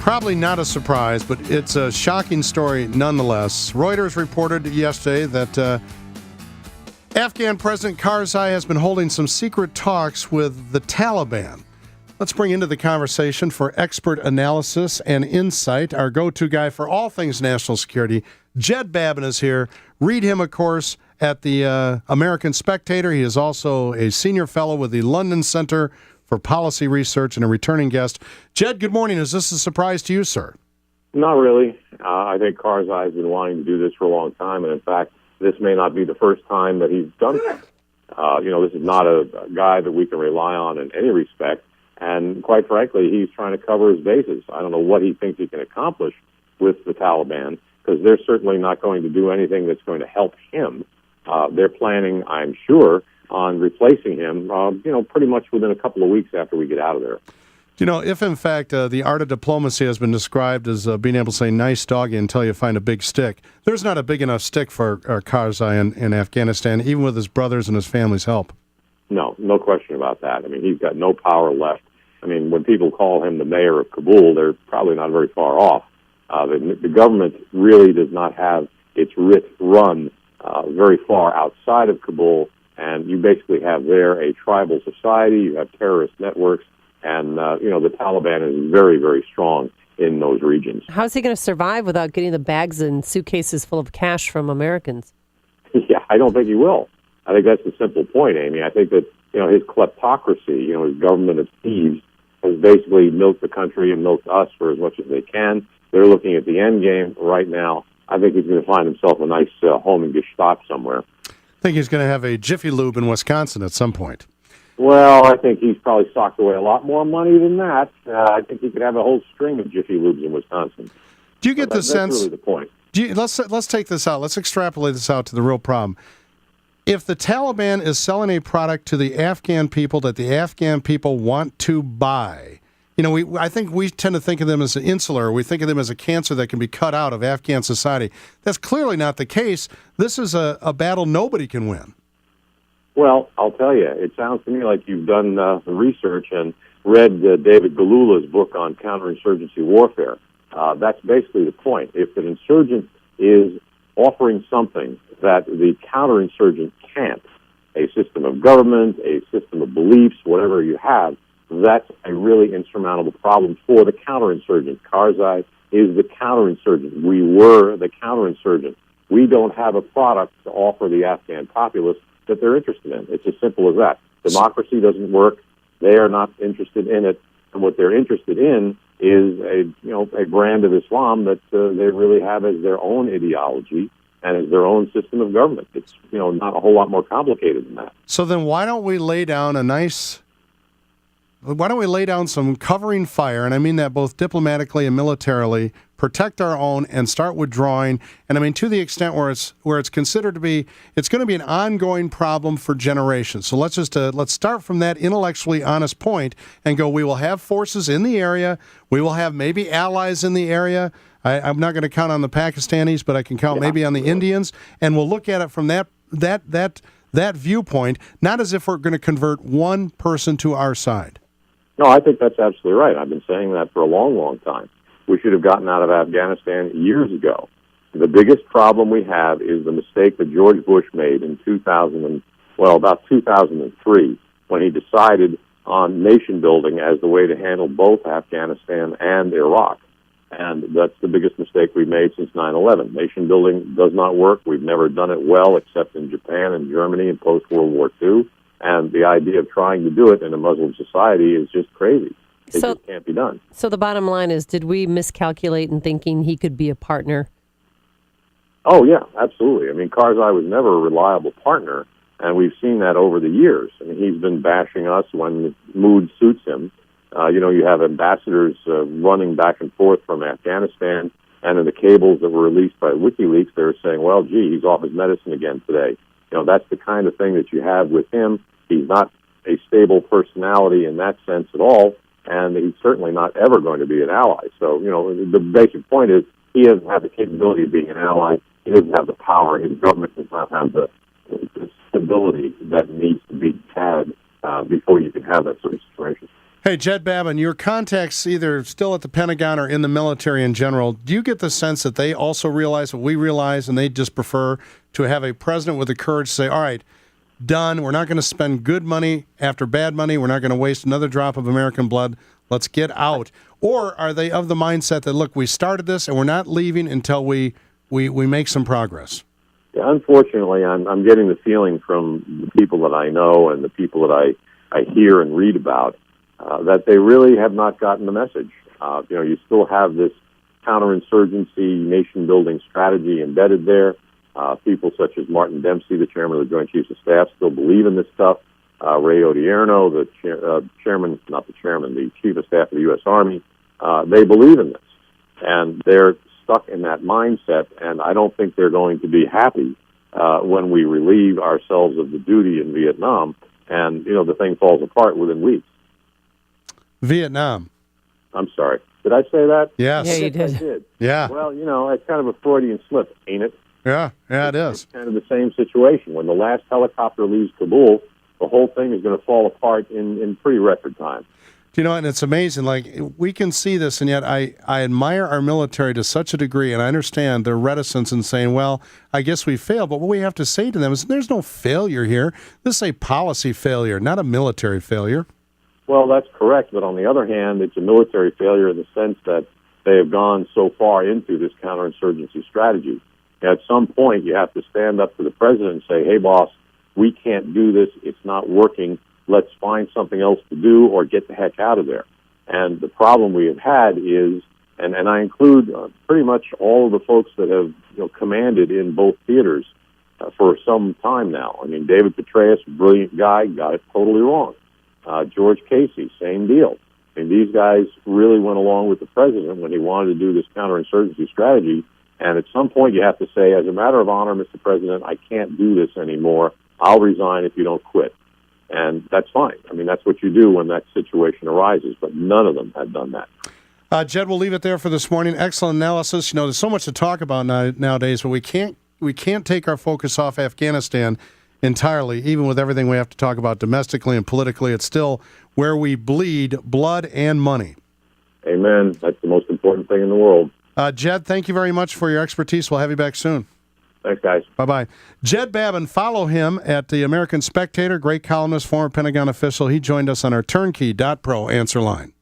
Probably not a surprise, but it's a shocking story nonetheless. Reuters reported yesterday that Afghan President Karzai has been holding some secret talks with the Taliban. Let's bring into the conversation for expert analysis and insight our go-to guy for all things national security. Jed Babbin is here. Read him, of course, at the American Spectator. He is also a senior fellow with the London Center for Policy Research and a returning guest. Jed, good morning. Is this a surprise to you, sir? Not really. I think Karzai has been wanting to do this for a long time, and in fact, this may not be the first time that he's done it. This is not a guy that we can rely on in any respect, and quite frankly, he's trying to cover his bases. I don't know what he thinks he can accomplish with the Taliban, because they're certainly not going to do anything that's going to help him. They're planning, I'm sure, on replacing him, pretty much within a couple of weeks after we get out of there. If in fact the art of diplomacy has been described as being able to say nice doggy until you find a big stick, there's not a big enough stick for Karzai in Afghanistan, even with his brothers and his family's help. No question about that. I mean, he's got no power left. I mean, when people call him the mayor of Kabul, they're probably not very far off. The government really does not have its writ run very far outside of Kabul, and you basically have there a tribal society, you have terrorist networks, and, the Taliban is very, very strong in those regions. How's he going to survive without getting the bags and suitcases full of cash from Americans? Yeah, I don't think he will. I think that's the simple point, Amy. I think that, his kleptocracy, his government of thieves, has basically milked the country and milked us for as much as they can. They're looking at the end game right now. I think he's going to find himself a nice home in Gestapo somewhere. I think he's going to have a Jiffy Lube in Wisconsin at some point. Well, I think he's probably socked away a lot more money than that. I think he could have a whole string of Jiffy Lubes in Wisconsin. Do you get the sense? That's really the point. Let's take this out. Let's extrapolate this out to the real problem. If the Taliban is selling a product to the Afghan people that the Afghan people want to buy, I think we tend to think of them as insular. We think of them as a cancer that can be cut out of Afghan society. That's clearly not the case. This is a battle nobody can win. Well, I'll tell you, it sounds to me like you've done the research and read David Galula's book on counterinsurgency warfare. That's basically the point. If an insurgent is offering something that the counterinsurgent can't, a system of government, a system of beliefs, whatever you have, that's a really insurmountable problem for the counterinsurgent. Karzai is the counterinsurgent. We were the counterinsurgent. We don't have a product to offer the Afghan populace that they're interested in. It's as simple as that. Democracy doesn't work. They are not interested in it. And what they're interested in is a brand of Islam that they really have as their own ideology and as their own system of government. It's, not a whole lot more complicated than that. So then why don't we lay down some covering fire, and I mean that both diplomatically and militarily, protect our own and start withdrawing, and I mean to the extent where it's considered to be, it's going to be an ongoing problem for generations. So let's start from that intellectually honest point and go, we will have forces in the area, we will have maybe allies in the area. I'm not going to count on the Pakistanis, but I can count maybe on the Indians, and we'll look at it from that viewpoint, not as if we're going to convert one person to our side. No, I think that's absolutely right. I've been saying that for a long, long time. We should have gotten out of Afghanistan years ago. The biggest problem we have is the mistake that George Bush made in about 2003, when he decided on nation building as the way to handle both Afghanistan and Iraq. And that's the biggest mistake we've made since 9/11. Nation building does not work. We've never done it well except in Japan and Germany in post-World War II. And the idea of trying to do it in a Muslim society is just crazy. It just can't be done. So the bottom line is, did we miscalculate in thinking he could be a partner? Oh, yeah, absolutely. I mean, Karzai was never a reliable partner, and we've seen that over the years. I mean, he's been bashing us when the mood suits him. You have ambassadors running back and forth from Afghanistan, and in the cables that were released by WikiLeaks, they were saying, well, gee, he's off his medicine again today. That's the kind of thing that you have with him. He's not a stable personality in that sense at all, and he's certainly not ever going to be an ally. So, the basic point is he doesn't have the capability of being an ally. He doesn't have the power. His government does not have the stability that needs to be had before you can have that sort of situation. Hey, Jed Babbin, your contacts either still at the Pentagon or in the military in general, do you get the sense that they also realize what we realize and they just prefer to have a president with the courage to say, all right, done, we're not going to spend good money after bad money, we're not going to waste another drop of American blood, let's get out? Or are they of the mindset that, look, we started this and we're not leaving until we make some progress? Yeah, unfortunately, I'm getting the feeling from the people that I know and the people that I hear and read about that they really have not gotten the message. You still have this counterinsurgency, nation-building strategy embedded there. People such as Martin Dempsey, the chairman of the Joint Chiefs of Staff, still believe in this stuff. Ray Odierno, the Chief of Staff of the U.S. Army, they believe in this. And they're stuck in that mindset, and I don't think they're going to be happy when we relieve ourselves of the duty in Vietnam and, the thing falls apart within weeks. Vietnam. I'm sorry. Did I say that? Yes. Yeah, you did. I did. Yeah. Well, it's kind of a Freudian slip, ain't it? Yeah, it is. It's kind of the same situation. When the last helicopter leaves Kabul, the whole thing is going to fall apart in pretty record time. And it's amazing. Like, we can see this, and yet I admire our military to such a degree, and I understand their reticence in saying, well, I guess we failed. But what we have to say to them is there's no failure here. This is a policy failure, not a military failure. Well, that's correct. But on the other hand, it's a military failure in the sense that they have gone so far into this counterinsurgency strategy. At some point, you have to stand up to the president and say, hey, boss, we can't do this. It's not working. Let's find something else to do or get the heck out of there. And the problem we have had is, and I include pretty much all of the folks that have commanded in both theaters for some time now. I mean, David Petraeus, brilliant guy, got it totally wrong. George Casey, same deal. I mean, these guys really went along with the president when he wanted to do this counterinsurgency strategy. And at some point, you have to say, as a matter of honor, Mr. President, I can't do this anymore. I'll resign if you don't quit. And that's fine. I mean, that's what you do when that situation arises. But none of them have done that. Jed, we'll leave it there for this morning. Excellent analysis. There's so much to talk about nowadays, but we can't take our focus off Afghanistan entirely, even with everything we have to talk about domestically and politically. It's still where we bleed blood and money. Amen. That's the most important thing in the world. Jed, thank you very much for your expertise. We'll have you back soon. Thanks, guys. Bye-bye. Jed Babbin, follow him at the American Spectator, great columnist, former Pentagon official. He joined us on our Turnkey.pro answer line.